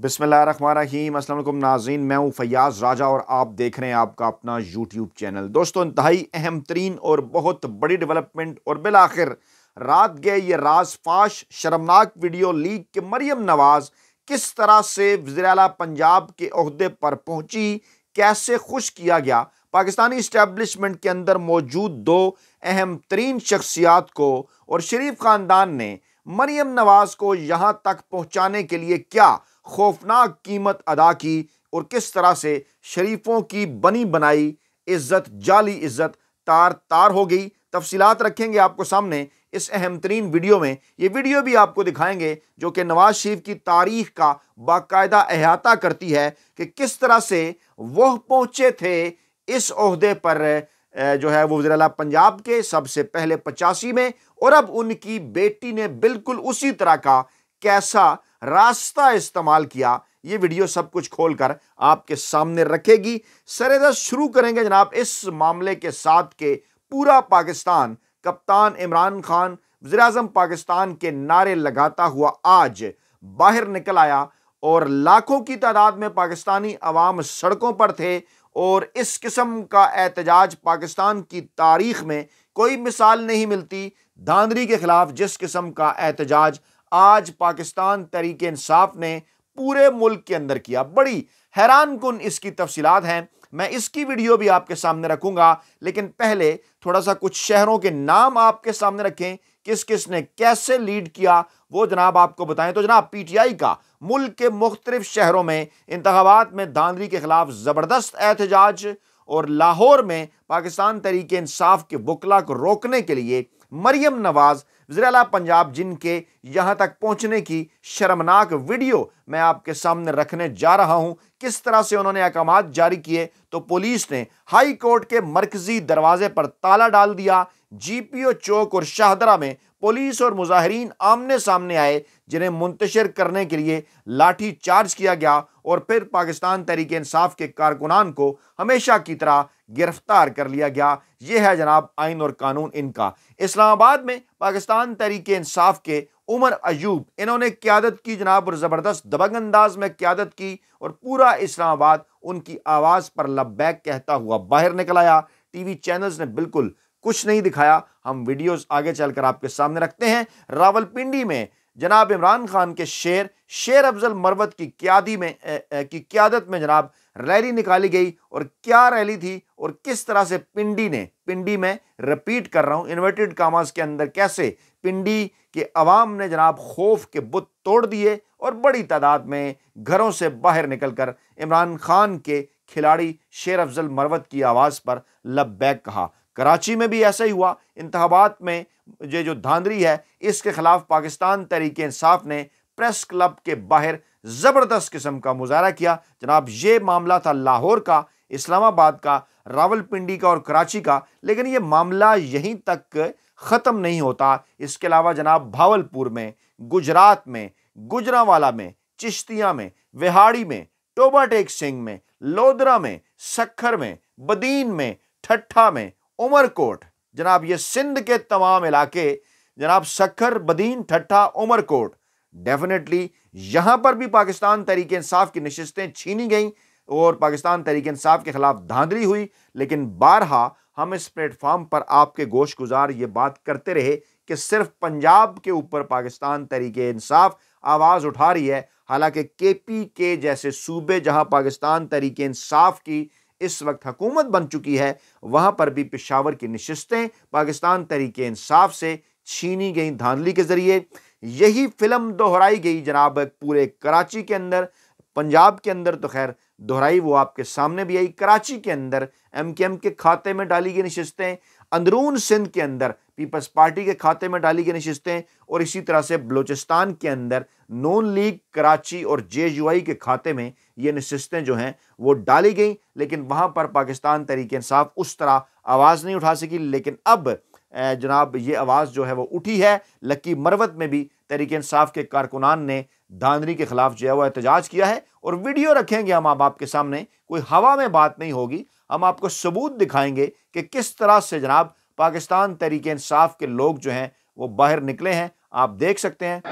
बिस्मिल्लाहिर्रहमानिर्रहीम। अस्सलाम वालेकुम नाज़रीन, मैं हूँ फैयाज़ राजा और आप देख रहे हैं आपका अपना यूट्यूब चैनल। दोस्तों, इंतहाई अहम तरीन और बहुत बड़ी डेवलपमेंट और बिलाखिर रात गए ये राज फाश शर्मनाक वीडियो लीक कि मरियम नवाज किस तरह से वज़ीर आला पंजाब के ओहदे पर पहुंची, कैसे खुश किया गया। पाकिस्तानी इस्टेब्लिशमेंट के अंदर मौजूद दो अहम तरीन शख्सियात को और शरीफ खानदान ने मरियम नवाज को यहां तक पहुंचाने के लिए क्या खौफनाक कीमत अदा की और किस तरह से शरीफों की बनी बनाई इज्जत, जाली इज्जत तार तार हो गई। तफसीलात रखेंगे आपको सामने इस अहम तरीन वीडियो में। ये वीडियो भी आपको दिखाएंगे जो कि नवाज शरीफ की तारीख का बाकायदा अहाता करती है कि किस तरह से वह पहुंचे थे इस ओहदे पर, जो है वो वज़ीर आला पंजाब के सबसे पहले 85 में, और अब उनकी बेटी ने बिल्कुल उसी तरह का कैसा रास्ता इस्तेमाल किया। ये वीडियो सब कुछ खोलकर आपके सामने रखेगी। सरेदस्त शुरू करेंगे जनाब इस मामले के साथ के पूरा पाकिस्तान कप्तान इमरान खान वज़ीर आज़म पाकिस्तान के नारे लगाता हुआ आज बाहर निकल आया और लाखों की तादाद में पाकिस्तानी अवाम सड़कों पर थे और इस किस्म का एहतजाज पाकिस्तान की तारीख में कोई मिसाल नहीं मिलती। धांधली के खिलाफ जिस किस्म का एहतजाज आज पाकिस्तान तहरीक इंसाफ ने पूरे मुल्क के अंदर किया, बड़ी हैरान कुन इसकी तफसीलात हैं। मैं इसकी वीडियो भी आपके सामने रखूंगा, लेकिन पहले थोड़ा सा कुछ शहरों के नाम आपके सामने रखें, किस किस ने कैसे लीड किया वो जनाब आपको बताएं। तो जनाब पीटीआई का मुल्क के मुख्तलिफ शहरों में इंतखाबात में धांधली के खिलाफ जबरदस्त एहतजाज और लाहौर में पाकिस्तान तहरीक इंसाफ के वकला को रोकने के लिए मरियम नवाज वज़ीर आला पंजाब जिनके यहां तक पहुंचने की शर्मनाक वीडियो मैं आपके सामने रखने जा रहा हूं। किस तरह से उन्होंने अहकामात जारी किए तो पुलिस ने हाई कोर्ट के मरकजी दरवाजे पर ताला डाल दिया। जीपीओ चौक और शाहदरा में पुलिस और मुजाहिरीन आमने सामने आए, जिन्हें मुंतशिर करने के लिए लाठी चार्ज किया गया और फिर पाकिस्तान तहरीक इंसाफ के कारकुनान को हमेशा की तरह गिरफ्तार कर लिया गया। यह है जनाब आइन और कानून इनका। इस्लामाबाद में पाकिस्तान तहरीक इंसाफ के उमर अयूब, इन्होंने क्यादत की जनाब और ज़बरदस्त दबंग अंदाज में क्यादत की और पूरा इस्लामाबाद उनकी आवाज़ पर लब्बैक कहता हुआ बाहर निकल आया। टीवी चैनल्स ने बिल्कुल कुछ नहीं दिखाया। हम वीडियोस आगे चलकर आपके सामने रखते हैं। रावलपिंडी में जनाब इमरान खान के शेर अफजल मरवत की क्यादत में जनाब रैली निकाली गई और क्या रैली थी और किस तरह से पिंडी में रिपीट कर रहा हूं इन्वर्टेड कामास के अंदर, कैसे पिंडी के अवाम ने जनाब खौफ के बुत तोड़ दिए और बड़ी तादाद में घरों से बाहर निकलकर इमरान खान के खिलाड़ी शेर अफजल मरवत की आवाज़ पर लब्बैक कहा। कराची में भी ऐसा ही हुआ। इंतखाबात में ये जो धांधली है इसके खिलाफ पाकिस्तान तहरीक इंसाफ ने प्रेस क्लब के बाहर जबरदस्त किस्म का मुजाहरा किया। जनाब ये मामला था लाहौर का, इस्लामाबाद का, रावलपिंडी का और कराची का, लेकिन ये मामला यहीं तक ख़त्म नहीं होता। इसके अलावा जनाब भावलपुर में, गुजरात में, गुजरांवाला में, चिश्तिया में, विहाड़ी में, टोबा टेक सिंह में, लोधरा में, सखर में, बदीन में, ठट्ठा में, उमरकोट, जनाब ये सिंध के तमाम इलाके, जनाब सखर, बदीन, ठट्ठा, उमरकोट, डेफिनेटली यहां पर भी पाकिस्तान तहरीक इंसाफ की नशिस्तें छीनी गई और पाकिस्तान तहरीक इंसाफ के खिलाफ धांधली हुई। लेकिन बारहा हम इस प्लेटफॉर्म पर आपके गोश गुजार ये बात करते रहे कि सिर्फ पंजाब के ऊपर पाकिस्तान तहरीक इंसाफ आवाज़ उठा रही है, हालांकि केपी के जैसे सूबे जहां पाकिस्तान तहरीक इंसाफ की इस वक्त हुकूमत बन चुकी है, वहां पर भी पेशावर की नशिस्तें पाकिस्तान तहरीक इंसाफ से छीनी गई धांधली के जरिए। यही फिल्म दोहराई गई जनाब पूरे कराची के अंदर। पंजाब के अंदर तो खैर दोहराई वो आपके सामने भी आई। कराची के अंदर एमकेएम के खाते में डाली गई नशिस्तें, अंदरून सिंध के अंदर पीपल्स पार्टी के खाते में डाली गई नशिस्तें और इसी तरह से बलूचिस्तान के अंदर नून लीग कराची और जेयूआई के खाते में ये नशिस्तें जो हैं वो डाली गई। लेकिन वहाँ पर पाकिस्तान तहरीक इंसाफ उस तरह आवाज़ नहीं उठा सकी। लेकिन अब जनाब ये आवाज़ जो है वो उठी है। लक्की मरवत में भी तहरीक इंसाफ के कारकुनान ने धांधली के खिलाफ जो है वो एहतजाज किया है और वीडियो रखेंगे हम आपके सामने। कोई हवा में बात नहीं होगी, हम आपको सबूत दिखाएंगे कि किस तरह से जनाब पाकिस्तान तहरीक इंसाफ के लोग जो हैं वो बाहर निकले हैं। आप देख सकते हैं,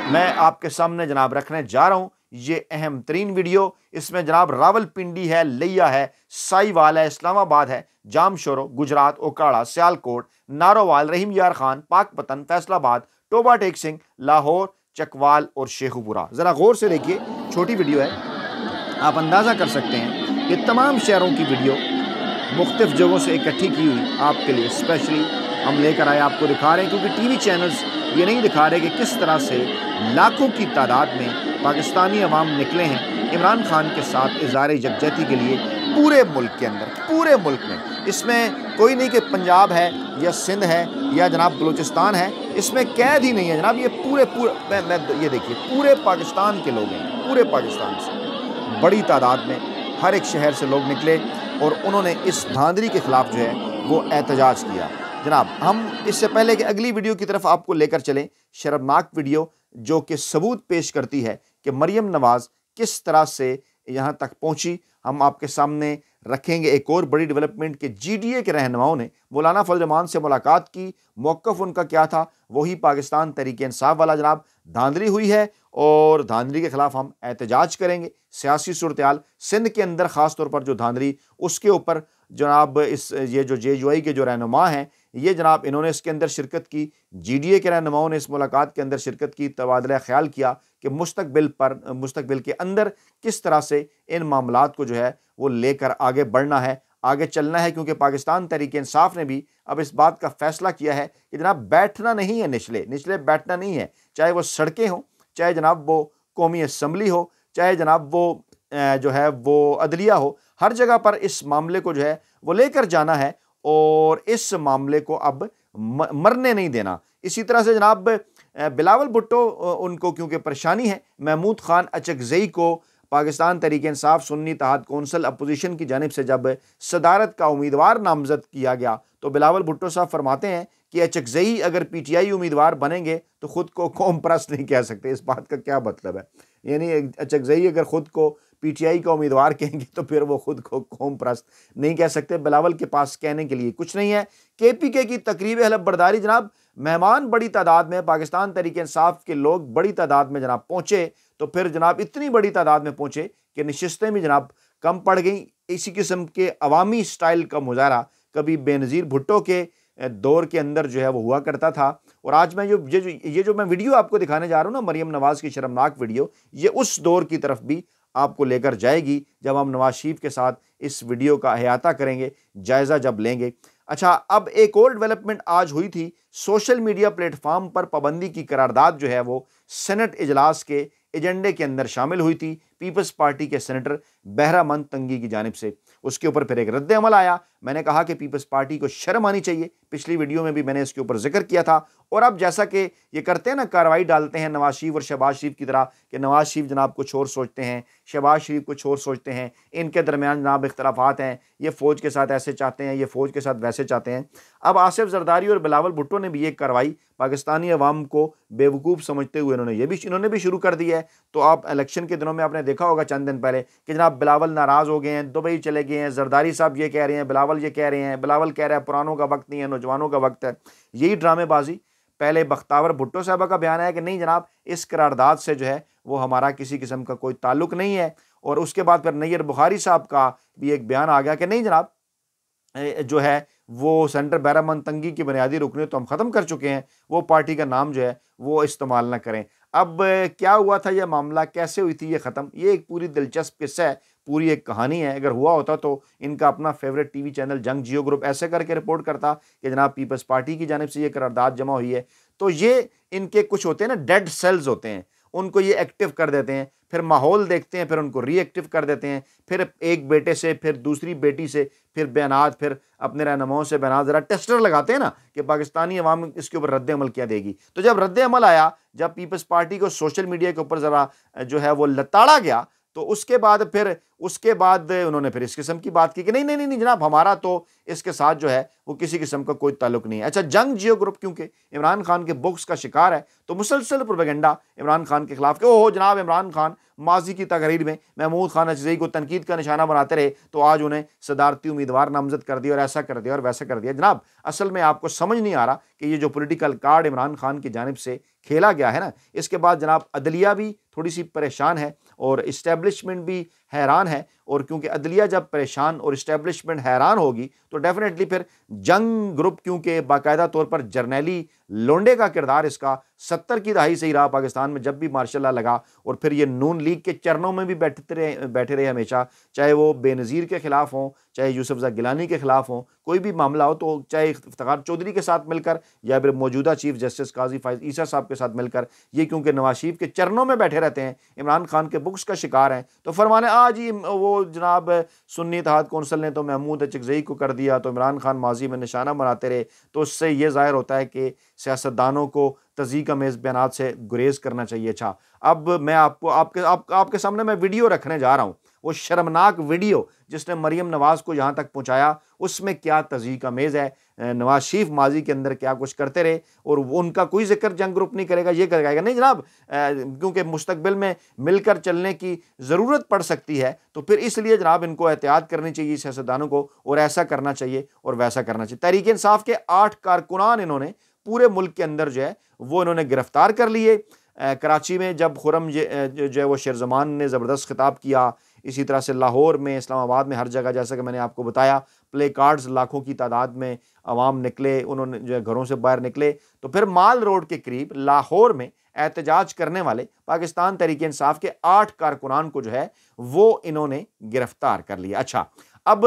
मैं आपके सामने जनाब रखने जा रहा हूँ ये अहम तरीन वीडियो। इसमें जनाब रावलपिंडी है, लिया है, साहिवाल है, इस्लामाबाद है, जामशोरो, गुजरात, ओकाड़ा, सियालकोट, नारोवाल, रहीम यार खान, पाकपतन, फैसलाबाद, टोबा टेक सिंह, लाहौर, चकवाल और शेखुपुरा। ज़रा गौर से देखिए, छोटी वीडियो है, आप अंदाज़ा कर सकते हैं ये तमाम शहरों की वीडियो मुख्तलिफ जगहों से इकट्ठी की हुई आपके लिए स्पेशली हम लेकर आए, आपको दिखा रहे हैं, क्योंकि टीवी चैनल्स ये नहीं दिखा रहे कि किस तरह से लाखों की तादाद में पाकिस्तानी अवाम निकले हैं इमरान खान के साथ इज़हार यकजहती के लिए पूरे मुल्क के अंदर, पूरे मुल्क में। इसमें कोई नहीं कि पंजाब है या सिंध है या जनाब बलूचिस्तान है, इसमें कैद ही नहीं है जनाब, ये पूरे ये देखिए पूरे पाकिस्तान के लोग हैं, पूरे पाकिस्तान से बड़ी तादाद में हर एक शहर से लोग निकले और उन्होंने इस धांधली के ख़िलाफ़ जो है वो एहतजाज किया। जनाब हम इससे पहले कि अगली वीडियो की तरफ आपको लेकर चलें, शर्मनाक वीडियो जो कि सबूत पेश करती है कि मरियम नवाज़ किस तरह से यहाँ तक पहुँची, हम आपके सामने रखेंगे। एक और बड़ी डेवलपमेंट के GDA के रहनुमाओं ने मौलाना फजल रहमान से मुलाकात की, मौक़िफ़ उनका क्या था, वही पाकिस्तान तहरीक इंसाफ वाला जनाब। धांधली हुई है और धांधली के ख़िलाफ़ हम एहतजाज करेंगे। सियासी सूरत-ए-हाल सिंध के अंदर ख़ास तौर पर जो धांधली, उसके ऊपर जनाब ये जो JUI के जो रहनुमा हैं ये जनाब इन्होंने इसके अंदर शिरकत की, GDA के रहनुमाओं ने इस मुलाकात के अंदर शिरकत की, तबादला ख्याल किया कि मुस्तकबिल के अंदर किस तरह से इन मामलात को जो है वो लेकर आगे बढ़ना है, आगे चलना है। क्योंकि पाकिस्तान तहरीक इंसाफ ने भी अब इस बात का फैसला किया है कि जनाब बैठना नहीं है, निचले बैठना नहीं है, चाहे वो सड़कें हों, चाहे जनाब वो कौमी असम्बली हो, चाहे जनाब वो जो है वो अदलिया हो, हर जगह पर इस मामले को जो है वो लेकर जाना है और इस मामले को अब मरने नहीं देना। इसी तरह से जनाब बिलावल भुट्टो उनको क्योंकि परेशानी है, महमूद खान अचकज़ई को पाकिस्तान तहरीक इंसाफ सुन्नी इत्तेहाद कौंसिल अपोजिशन की जानिब से जब सदारत का उम्मीदवार नामजद किया गया तो बिलावल भुट्टो साहब फरमाते हैं कि अचकज़ई अगर PTI उम्मीदवार बनेंगे तो ख़ुद को कौम परस्त नहीं कह सकते। इस बात का क्या मतलब है? यानी अचकज़ई अगर ख़ुद को PTI का उम्मीदवार कहेंगे तो फिर वो खुद को कौम परस्त नहीं कह सकते। बिलावल के पास कहने के लिए कुछ नहीं है। KPK की तकरीब हलफ बर्दारी जनाब, मेहमान बड़ी तादाद में, पाकिस्तान तहरीक इंसाफ के लोग बड़ी तादाद में जनाब पहुँचे, तो फिर जनाब इतनी बड़ी तादाद में पहुँचे कि नशिस्तें भी जनाब कम पड़ गई। इसी किस्म के अवामी स्टाइल का मुजाहरा कभी बेनज़ीर भुट्टो के दौर के अंदर जो है वो हुआ करता था। और आज मैं ये जो मैं वीडियो आपको दिखाने जा रहा हूँ ना, मरियम नवाज़ की शर्मनाक वीडियो, ये उस दौर की तरफ भी आपको लेकर जाएगी जब हम नवाज शरीफ के साथ इस वीडियो का अहाता करेंगे, जायज़ा जब लेंगे। अच्छा, अब एक और डेवलपमेंट आज हुई थी, सोशल मीडिया प्लेटफॉर्म पर पाबंदी की करारदाद जो है वो सेनेट इजलास के एजेंडे के अंदर शामिल हुई थी पीपल्स पार्टी के सेनेटर बहरामंद तंगी की जानिब से। उसके ऊपर फिर एक रद्द अमल आया। मैंने कहा कि पीपल्स पार्टी को शर्म आनी चाहिए, पिछली वीडियो में भी मैंने इसके ऊपर जिक्र किया था। और अब जैसा कि ये करते हैं ना, कार्रवाई डालते हैं नवाज शरीफ और शहबाज शरीफ की तरह कि नवाज शरीफ जनाब कुछ और सोचते हैं, शहबाज शरीफ कुछ और सोचते हैं, इनके दरमियान जनाब इख्तलाफात हैं, ये फ़ौज के साथ ऐसे चाहते हैं, ये फ़ौज के साथ वैसे चाहते हैं। अब आसिफ जरदारी और बिलावल भुट्टो ने भी एक कार्रवाई पाकिस्तानी अवाम को बेवकूफ़ समझते हुए इन्होंने भी शुरू कर दी है। तो आप इलेक्शन के दिनों में आपने देखा होगा चंद दिन पहले कि जनाब बिलावल नाराज़ हो गए हैं, दुबई चले गए हैं, जरदारी साहब ये कह रहे हैं, बिलावल ये कह रहे हैं, बिलावल कह रहा है पुरानों का वक्त नहीं है, नौजवानों का वक्त है। यही ड्रामेबाजी। पहले बख्तावर भुट्टो साहबा का बयान है कि नहीं जनाब इस करारदाद से जो है वो हमारा किसी किस्म का कोई ताल्लुक नहीं है। और उसके बाद फिर नैयर बुखारी साहब का भी एक बयान आ गया कि नहीं जनाब जो है वो सेंटर बहरामंद तंगी की बुनियादी रुकने तो हम ख़त्म कर चुके हैं, वो पार्टी का नाम जो है वो इस्तेमाल ना करें। अब क्या हुआ था, यह मामला कैसे हुई थी ये ख़त्म, ये एक पूरी दिलचस्प किस्सा है, पूरी एक कहानी है। अगर हुआ होता तो इनका अपना फेवरेट टीवी चैनल जंग जियो ग्रुप ऐसे करके रिपोर्ट करता कि जनाब पीपल्स पार्टी की जानिब से ये करारदाद जमा हुई है। तो ये इनके कुछ होते हैं ना, डेड सेल्स होते हैं, उनको ये एक्टिव कर देते हैं, फिर माहौल देखते हैं, फिर उनको रीएक्टिव कर देते हैं, फिर एक बेटे से, फिर दूसरी बेटी से, फिर बयानात, फिर अपने रहनुमाओं से बयानात, ज़रा टेस्टर लगाते हैं ना कि पाकिस्तानी अवाम इसके ऊपर रद्द अमल क्या देगी। तो जब रद्द अमल आया, जब पीपल्स पार्टी को सोशल मीडिया के ऊपर ज़रा जो है वो लताड़ा गया, तो उसके बाद उन्होंने फिर इस किस्म की बात की कि नहीं नहीं नहीं जनाब हमारा तो इसके साथ जो है वो किसी किस्म का कोई ताल्लुक नहीं है। अच्छा, जंग जियो ग्रुप क्योंकि इमरान खान के बुक्स का शिकार है तो मुसलसल प्रोपेगेंडा इमरान खान के खिलाफ कि ओहो जनाब इमरान खान माजी की तकरीर में महमूद खान अचकज़ई को तनकीद का निशाना बनाते रहे तो आज उन्हें सदारती उम्मीदवार नामजद कर दिया और ऐसा कर दिया और वैसा कर दिया। जनाब असल में आपको समझ नहीं आ रहा कि ये जो पॉलिटिकल कार्ड इमरान खान की जानिब से खेला गया है ना, इसके बाद जनाब अदलिया भी थोड़ी सी परेशान है और इस्टेब्लिशमेंट भी हैरान है। और क्योंकि अदलिया जब परेशान और इस्टेब्लिशमेंट हैरान होगी तो डेफिनेटली फिर जंग ग्रुप, क्योंकि बाकायदा तौर पर जर्नैली लोंडे का किरदार इसका 70 की दहाई से ही रहा पाकिस्तान में, जब भी मार्शल लॉ लगा। और फिर ये नून लीग के चरणों में भी बैठे रहे हमेशा, चाहे वो बेनज़ीर के खिलाफ हों, चाहे यूसुफ गिलानी के खिलाफ हों, कोई भी मामला हो, तो चाहे इफ्तिखार चौधरी के साथ मिलकर या फिर मौजूदा चीफ जस्टिस काजी फाइज ईसा साहब के साथ मिलकर, ये क्योंकि नवाज शरीफ के चरणों में बैठे रहते हैं, इमरान खान के बुक्स का शिकार हैं, तो फरमाने आज ही वो जनाब सुन्नी इत्तेहाद कौंसिल ने तो महमूद चिकज़ई को कर दिया, तो इमरान खान माजी में निशाना बनाते रहे। तो उससे ये ज़ाहिर होता है कि सियासतदानों को तज़ीक अमेज़ बयानात से गुरेज करना चाहिए। अच्छा, अब मैं आपके सामने मैं वीडियो रखने जा रहा हूँ, वो शर्मनाक वीडियो जिसने मरीम नवाज को यहाँ तक पहुँचाया, उसमें क्या तज़ीक अमेज़ है, नवाज शरीफ माजी के अंदर क्या कुछ करते रहे, और वो उनका कोई जिक्र जंग ग्रुप नहीं करेगा, ये करेगा नहीं जनाब, क्योंकि मुस्तकबिल में मिलकर चलने की ज़रूरत पड़ सकती है। तो फिर इसलिए जनाब इनको एहतियात करनी चाहिए सियासतदानों को, और ऐसा करना चाहिए और वैसा करना चाहिए। तहरीक इंसाफ के 8 कारकुनान इन्होंने पूरे मुल्क के अंदर जो है वो इन्होंने गिरफ्तार कर लिए। कराची में जब खुरम जो है वो शेर ज़मान ने ज़बरदस्त खिताब किया, इसी तरह से लाहौर में, इस्लामाबाद में, हर जगह जैसा कि मैंने आपको बताया, प्ले कार्ड्स लाखों की तादाद में अवाम निकले, उन्होंने जो है घरों से बाहर निकले। तो फिर माल रोड के करीब लाहौर में एहतजाज करने वाले पाकिस्तान तहरीक इंसाफ के 8 कारकुनान को जो है वो इन्होंने गिरफ्तार कर लिया। अच्छा, अब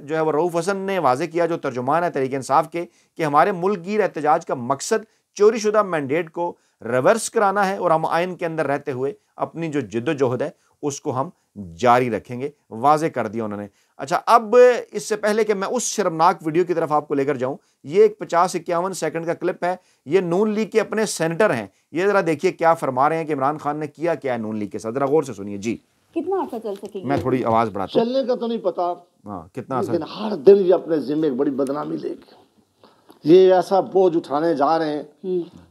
जो है वो रऊफ हसन ने वाजे किया, जो तर्जुमान है तहरीक इंसाफ के, कि हमारे मुल्क गिर एहतजाज का मकसद चोरी शुदा मैंडेट को रिवर्स कराना है और हम आइन के अंदर रहते हुए अपनी जो जिद्दोजहद है उसको हम जारी रखेंगे, वाजे कर दिया उन्होंने। अच्छा, अब इससे पहले कि मैं उस शर्मनाक वीडियो की तरफ आपको लेकर जाऊं, ये एक 50-51 सेकंड का क्लिप है, ये नून लीग के अपने सेनेटर हैं, ये जरा देखिए क्या फरमा रहे हैं कि इमरान खान ने किया क्या है नून लीग के साथ, जरा गौर से सुनिए जी। कितना अर्सा चल सकेगी? मैं थोड़ी आवाज बढ़ाता हूं। चलने का तो नहीं पता, हाँ, कितना लेकिन हर दिन ये अपने जिम्मे एक बड़ी बदनामी लेके ये ऐसा बोझ उठाने जा रहे हैं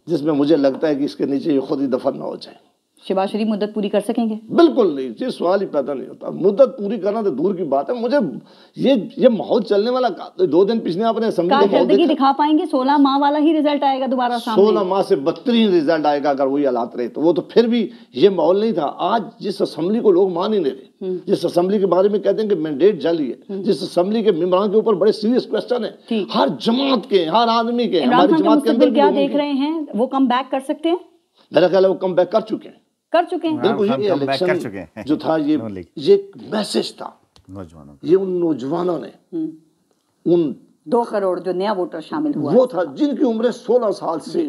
जिसमें मुझे लगता है कि इसके नीचे ये खुद ही दफन ना हो जाए। शहबाज शरीफ मुद्दत पूरी कर सकेंगे? बिल्कुल नहीं, ये सवाल ही पैदा नहीं होता। मुद्दत पूरी करना तो दूर की बात है। मुझे ये माहौल चलने वाला 2 दिन पिछले आपने कारकर्दगी दिखा पाएंगे? 16 माह वाला ही रिजल्ट आएगा दोबारा सामने। 16 माह से बदतरीन रिजल्ट आएगा अगर वही हालात रहे तो। वो तो फिर भी ये माहौल नहीं था। आज जिस असेंबली को लोग मान ही नहीं रहे, जिस असेंबली के बारे में कहते हैं कि मैंडेट जाली है, जिस असेंबली के मेंबरान के ऊपर बड़े सीरियस क्वेश्चन है, हर जमात के, हर आदमी के, हमारी जमात के अंदर क्या देख रहे हैं, वो कम बैक कर सकते हैं? मेरा ख्याल है वो कम बैक कर चुके हैं। बिल्कुल, ये इलेक्शन जो था ये मैसेज था नौजवानों, ये उन नौजवानों ने, उन 2 करोड़ जो नया वोटर शामिल हुआ वो था जिनकी उम्र 16 साल से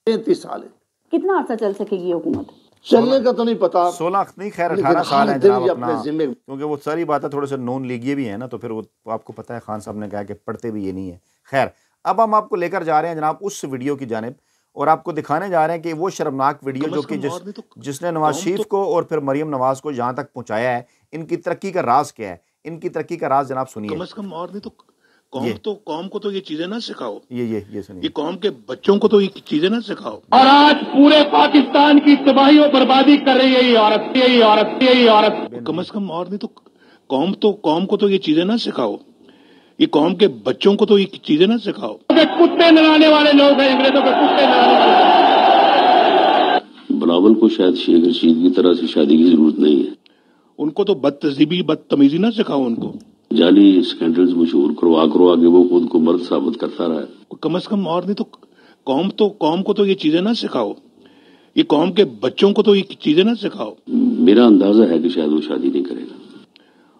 33 साल है। कितना अर्सा चल सकेगी हुकूमत? चलने का तो नहीं पता, 16 नहीं, खैर 18 साल है जनाब अपना, क्योंकि वो सारी बात है थोड़े से नॉन लीगिए भी है ना, तो फिर वो आपको पता है खान साहब ने कहा कि पढ़ते भी ये नहीं है। खैर, अब हम आपको लेकर जा रहे हैं जनाब उस वीडियो की जानिब, और आपको दिखाने जा रहे हैं कि वो शर्मनाक वीडियो जो कि जिसने नवाज शरीफ को और फिर मरीम नवाज को यहाँ तक पहुँचाया है, इनकी तरक्की का राज क्या है, इनकी तरक्की का राज जनाब सुनिए। कम से कम और नहीं तो कौम को तो ये चीजें ना सिखाओ, ये सुनिए, ये कौम के बच्चों को तो ये चीजें ना सिखाओ। और आज पूरे पाकिस्तान की तबाही और बर्बादी कर रही है यही औरत। कम से कम और नहीं तो कौम को तो ये चीजें ना सिखाओ, ये कौम के बच्चों को तो ये चीजें ना सिखाओ। कुत्ते नहलाने वाले लोग हैं, अंग्रेजों के कुत्ते नहलाने वाले। बिलावल को शायद शेख रशीद की तरह से शादी की जरूरत नहीं है। उनको तो बदतमीजी ना सिखाओ, उनको जाली स्कैंडल्स मशहूर करवा के वो खुद को मर्द साबित करता रहा है। कम से कम और नहीं तो कौम को तो ये चीजें ना सिखाओ, ये कौम के बच्चों को तो ये चीजें ना सिखाओ। मेरा अंदाजा है कि शायद वो शादी नहीं करेगा।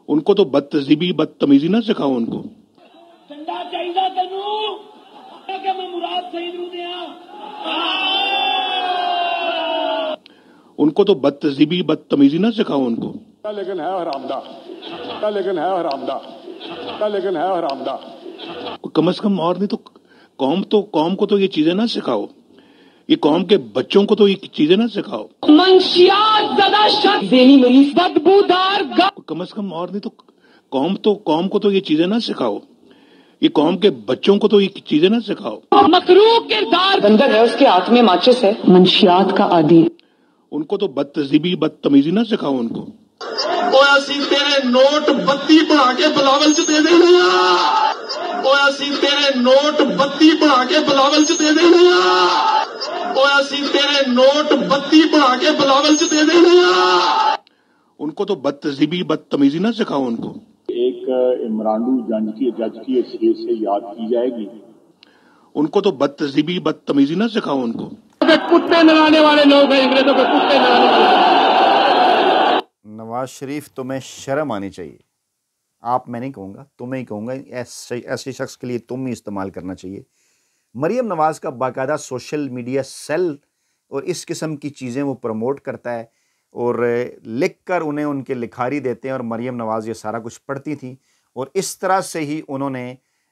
उनको तो बदतमीजी ना सिखाओ, उनको ठंडा चाहिए तेनू कि मैं मुराद सही नू दिया। उनको तो बदतमीजी ना सिखाओ, उनको लेकिन है हरामदा। कम से कम और नहीं तो कौम को तो ये चीजें ना सिखाओ, ये कौम के बच्चों को तो ये चीजें ना सिखाओ। मंशियात ज़्यादा शख्स देनी मरीज बदबूदार। कम से कम और नहीं तो कौम को तो ये चीजें ना सिखाओ, ये कौम के बच्चों को तो ये चीजें ना सिखाओ। मकरूह किरदार बंदर है, उसके हाथ में माचिस है, मंशियात का आदी। उनको तो बदतमीजी ना सिखाओ, उनको ਅਸੀਂ तेरे नोट बत्ती बना के बिलावल च दे देने ਅਸੀਂ तेरे नोट बत्ती बना के बिलावल च दे देने ओए असी तेरे नोट बत्ती बढ़ा के बिलावल च दे देने आ। उनको तो बदतहजीबी बदतमीजी ना सिखाओ उनको। एक इमरानू जज की हैसियत से याद की जाएगी। उनको तो बदतहजीबी बदतमीजी ना सिखाओ उनको। कुत्ते नहलाने वाले लोग हैं, अंग्रेजों के कुत्ते नहलाने वाले। नवाज शरीफ, तुम्हें शर्म आनी चाहिए। आप, मैं नहीं कहूँगा, तुम्हें ही कहूँगा, ऐसे शख्स के लिए तुम ही इस्तेमाल करना चाहिए। मरीम नवाज़ का बाकायदा सोशल मीडिया सेल और इस किस्म की चीज़ें वो प्रमोट करता है और लिख कर उन्हें उनके लिखारी देते हैं और मरीम नवाज़ ये सारा कुछ पढ़ती थी और इस तरह से ही उन्होंने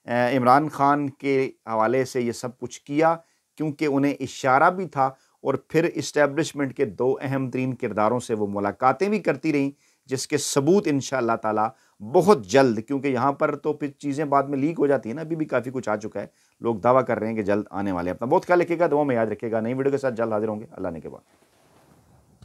इमरान खान के हवाले से ये सब कुछ किया, क्योंकि उन्हें इशारा भी था और फिर इस्टेब्लिशमेंट के दो अहम तरीन किरदारों से वो मुलाकातें भी करती रहीं, जिसके सबूत इंशाअल्लाह ताला बहुत जल्द, क्योंकि यहाँ पर तो फिर चीज़ें बाद में लीक हो जाती हैं ना, अभी भी काफ़ी कुछ आ चुका है, लोग दावा कर रहे हैं कि जल्द आने वाले हैं। अपना बहुत ख्याल रखिएगा, दुआ में याद रखिएगा। नई वीडियो के साथ जल्द हाजिर होंगे। अल्लाह ने के बाद।